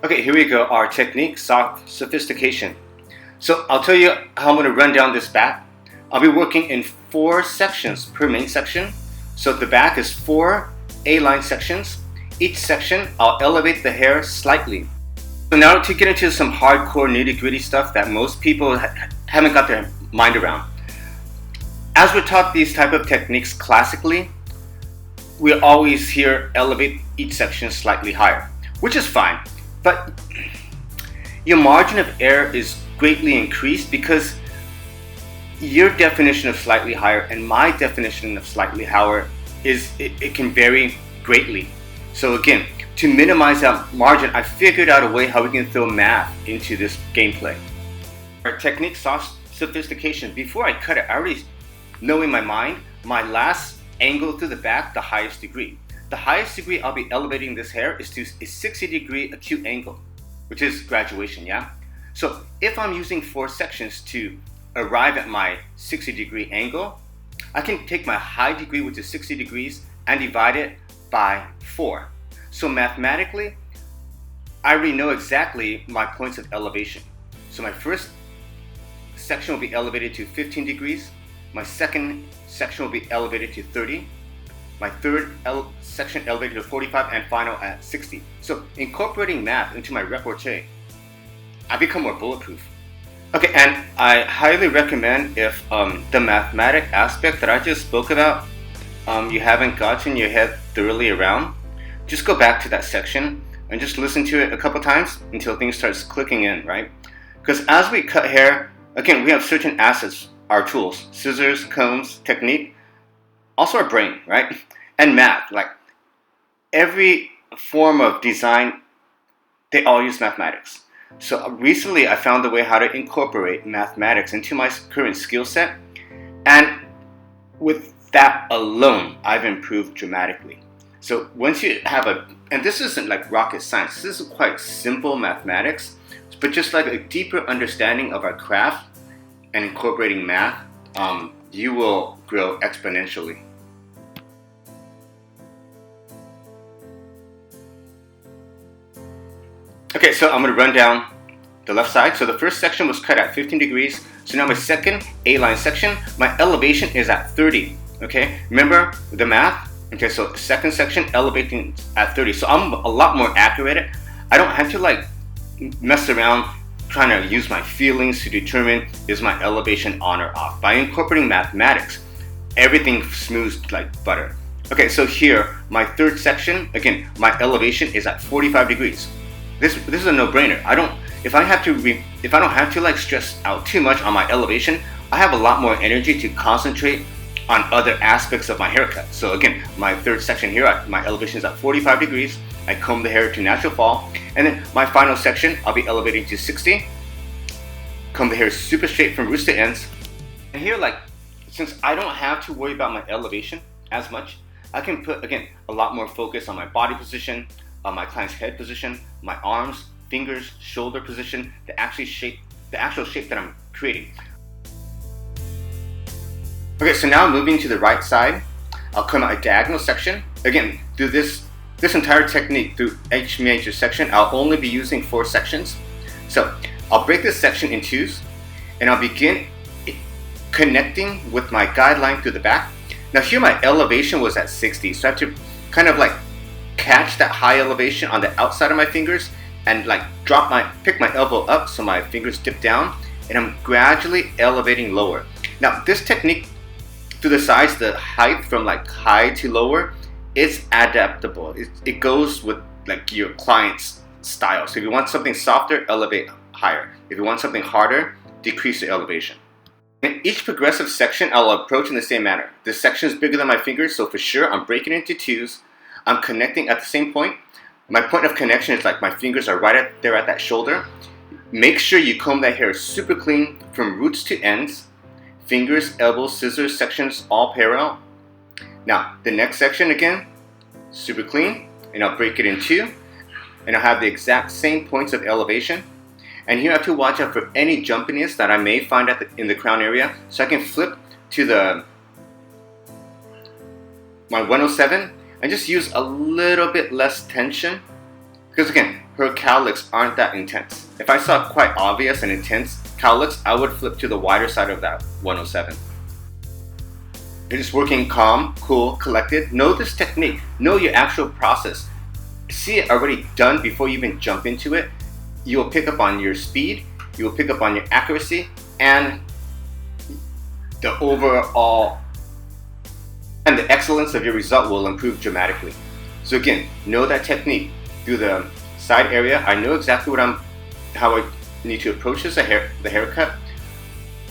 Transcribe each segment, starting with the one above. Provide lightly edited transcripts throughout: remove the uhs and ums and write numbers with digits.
Okay, here we go. Our technique, sophistication. So I'll tell you how I'm going to run down this back. I'll be working in 4 sections per main section. So the back is 4 A-line sections. Each section, I'll elevate the hair slightly. So now to get into some hardcore nitty-gritty stuff that most people haven't got their mind around. As we're taught these type of techniques classically, we always hear elevate each section slightly higher, which is fine. But your margin of error is greatly increased because your definition of slightly higher and my definition of slightly higher it can vary greatly. So again, to minimize that margin, I figured out a way how we can throw math into this gameplay. Our technique, sophistication. Before I cut it, I already know in my mind my last angle through the back, the highest degree. The highest degree I'll be elevating this hair is to a 60-degree acute angle, which is graduation, yeah? So if I'm using 4 sections to arrive at my 60-degree angle, I can take my high degree, which is 60 degrees, and divide it by 4. So mathematically, I already know exactly my points of elevation. So my first section will be elevated to 15 degrees. My second section will be elevated to 30. My third section elevated to 45 and final at 60. So incorporating math into my repertoire, I become more bulletproof. Okay, and I highly recommend if the mathematic aspect that I just spoke about, you haven't gotten your head thoroughly around, just go back to that section and just listen to it a couple times until things starts clicking in, right? Because as we cut hair, again, we have certain assets, our tools, scissors, combs, technique, also our brain, right? And math, like every form of design, they all use mathematics. So recently I found a way how to incorporate mathematics into my current skill set, and with that alone, I've improved dramatically. So once you have and this isn't like rocket science, this is quite simple mathematics, but just like a deeper understanding of our craft and incorporating math, you will grow exponentially. Okay, so I'm going to run down the left side. So the first section was cut at 15 degrees. So now my second A-line section, my elevation is at 30. Okay, remember the math? Okay, so second section elevating at 30. So I'm a lot more accurate. I don't have to like mess around trying to use my feelings to determine is my elevation on or off. By incorporating mathematics, everything smooths like butter. Okay, so here, my third section, again, my elevation is at 45 degrees. This is a no-brainer. If I don't have to like stress out too much on my elevation, I have a lot more energy to concentrate on other aspects of my haircut. So again, my third section here, my elevation is at 45 degrees. I comb the hair to natural fall, and then my final section, I'll be elevating to 60. Comb the hair super straight from roots to ends. And here, like, since I don't have to worry about my elevation as much, I can put, again, a lot more focus on my body position, on my client's head position, my arms, fingers, shoulder position, the actual shape that I'm creating. Okay, so now moving to the right side, I'll come out a diagonal section. Again, through this entire technique, through each major section, I'll only be using 4 sections. So I'll break this section in 2s, and I'll begin connecting with my guideline through the back. Now here my elevation was at 60, so I have to kind of like catch that high elevation on the outside of my fingers and like pick my elbow up so my fingers dip down, and I'm gradually elevating lower. Now this technique through the sides, the height from like high to lower, it's adaptable. It goes with like your client's style. So if you want something softer, elevate higher. If you want something harder, decrease the elevation. In each progressive section, I'll approach in the same manner. This section is bigger than my fingers, so for sure I'm breaking it into 2s. I'm connecting at the same point. My point of connection is like my fingers are right there at that shoulder. Make sure you comb that hair super clean from roots to ends. Fingers, elbows, scissors, sections all parallel. Now the next section again, super clean, and I'll break it in 2, and I'll have the exact same points of elevation. And here I have to watch out for any jumpiness that I may find in the crown area, so I can flip to my 107 and just use a little bit less tension, because again, her cowlicks aren't that intense. If I saw quite obvious and intense cowlicks, I would flip to the wider side of that 107. You're just working calm, cool, collected. Know this technique. Know your actual process. See it already done before you even jump into it. You will pick up on your speed, you will pick up on your accuracy, and the overall and the excellence of your result will improve dramatically. So again, know that technique. Through the side area, I know exactly how I need to approach the haircut,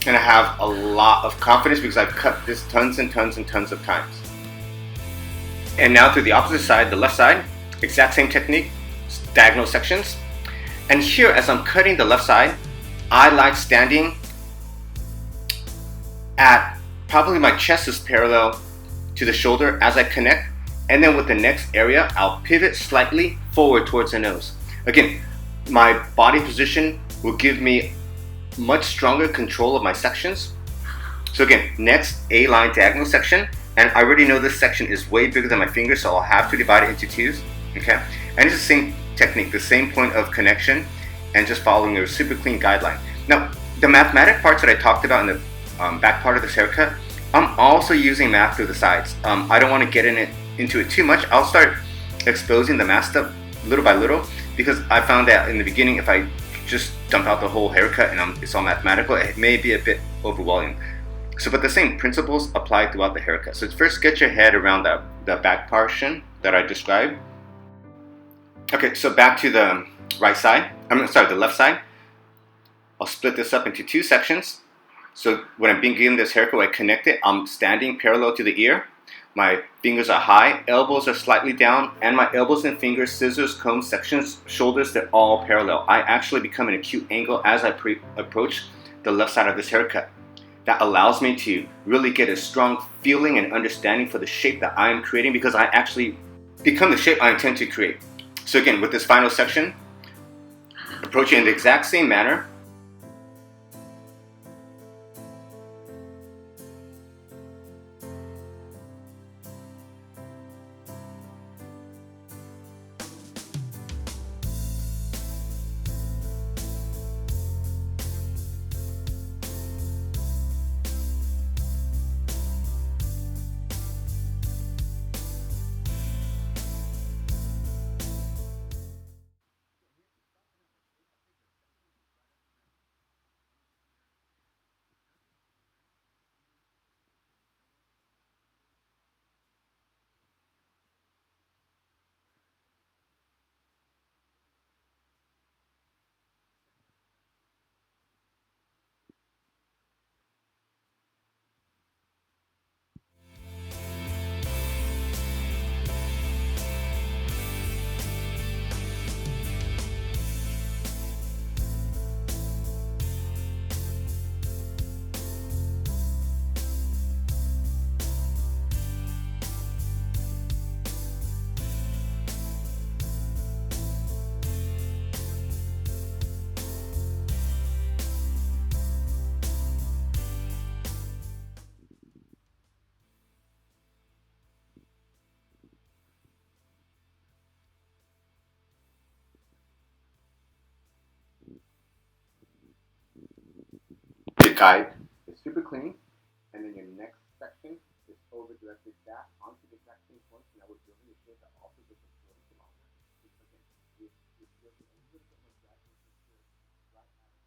and I have a lot of confidence because I've cut this tons and tons and tons of times. And now through the opposite side, the left side, exact same technique, diagonal sections. And here, as I'm cutting the left side, I like standing at probably my chest is parallel to the shoulder as I connect, and then with the next area, I'll pivot slightly forward towards the nose. Again, my body position will give me much stronger control of my sections. So again, next A-line diagonal section, and I already know this section is way bigger than my finger, so I'll have to divide it into twos, okay? And it's the same technique, the same point of connection, and just following a super clean guideline. Now, the mathematic parts that I talked about in the back part of this haircut, I'm also using math through the sides. I don't want to get into it too much. I'll start exposing the math stuff little by little, because I found that in the beginning, if I just dump out the whole haircut and it's all mathematical, it may be a bit overwhelming. So, but the same principles apply throughout the haircut. So first, get your head around the back portion that I described. Okay, so back to the right side. The left side. I'll split this up into two sections. So when I'm beginning this haircut, I connect it. I'm standing parallel to the ear. My fingers are high, elbows are slightly down, and my elbows and fingers, scissors, combs, sections, shoulders, they're all parallel. I actually become an acute angle as I approach the left side of this haircut. That allows me to really get a strong feeling and understanding for the shape that I am creating, because I actually become the shape I intend to create. So again, with this final section, approach it in the exact same manner. The guide is super clean, and then your next section is over directed back onto the exact same point. Now we're building a shape that also gets a little bit longer. Because again, we're building a little bit more drag into here right out of the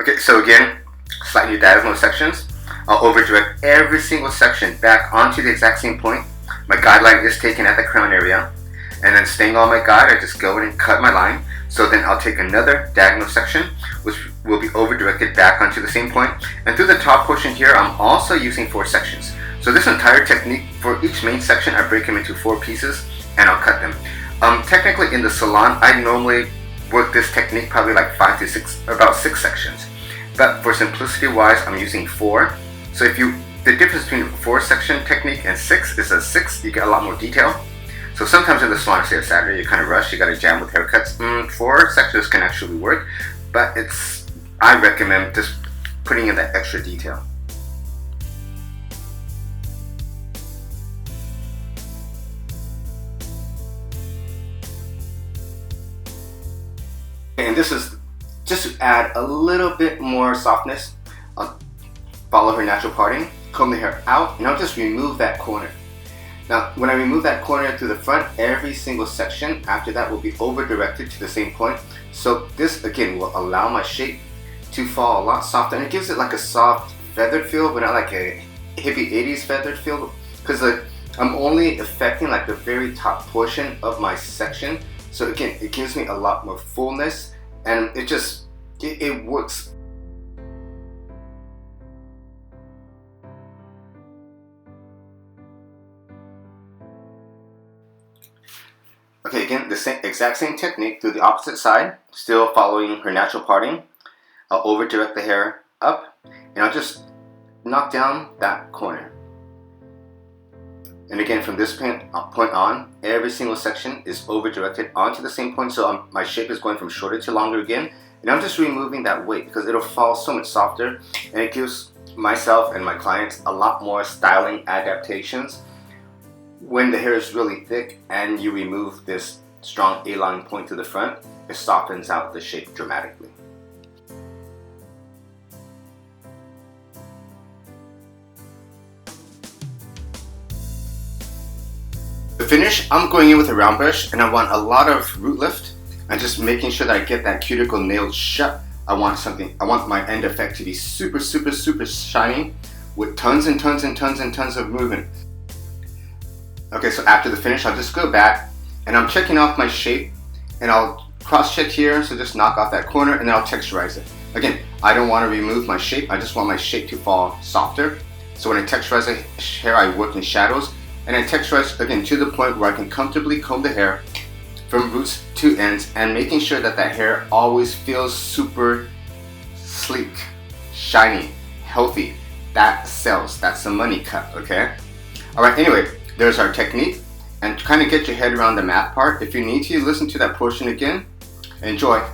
Okay, so again, slightly diagonal sections. I'll over direct every single section back onto the exact same point. My guideline is taken at the crown area, and then staying on my guide, I just go in and cut my line. So then I'll take another diagonal section, which will be over directed back onto the same point. And through the top portion here, I'm also using 4 sections. So this entire technique, for each main section, I break them into 4 pieces and I'll cut them. Technically in the salon, I normally work this technique probably like 5 to 6, about 6 sections. But for simplicity wise, I'm using 4. So the difference between 4 section technique and 6 is a 6, you get a lot more detail. So sometimes in the salon, say a Saturday, you kind of rush, you got to jam with haircuts. 4 sections can actually work, but I recommend just putting in that extra detail. And this is just to add a little bit more softness. I'll follow her natural parting, comb the hair out, and I'll just remove that corner. Now, when I remove that corner through the front, every single section after that will be over directed to the same point. So this again will allow my shape to fall a lot softer, and it gives it like a soft feathered feel, but not like a hippie 80s feathered feel, because I'm only affecting like the very top portion of my section. So again, it gives me a lot more fullness, and it works. Okay, again, the exact same technique through the opposite side, still following her natural parting. I'll over direct the hair up, and I'll just knock down that corner. And again, from this point on, every single section is over directed onto the same point, so my shape is going from shorter to longer again. And I'm just removing that weight because it'll fall so much softer, and it gives myself and my clients a lot more styling adaptations. When the hair is really thick and you remove this strong A-line point to the front, it softens out the shape dramatically. To finish, I'm going in with a round brush, and I want a lot of root lift and just making sure that I get that cuticle nailed shut. I want my end effect to be super, super, super shiny with tons and tons and tons and tons of movement. Okay, so after the finish, I'll just go back and I'm checking off my shape, and I'll cross check here, so just knock off that corner, and then I'll texturize it. Again, I don't want to remove my shape, I just want my shape to fall softer. So when I texturize the hair, I work in shadows, and I texturize again to the point where I can comfortably comb the hair from roots to ends, and making sure that that hair always feels super sleek, shiny, healthy. That sells, that's a money cut, okay? Alright, anyway, there's our technique, and to kind of get your head around the math part, if you need to listen to that portion again, enjoy.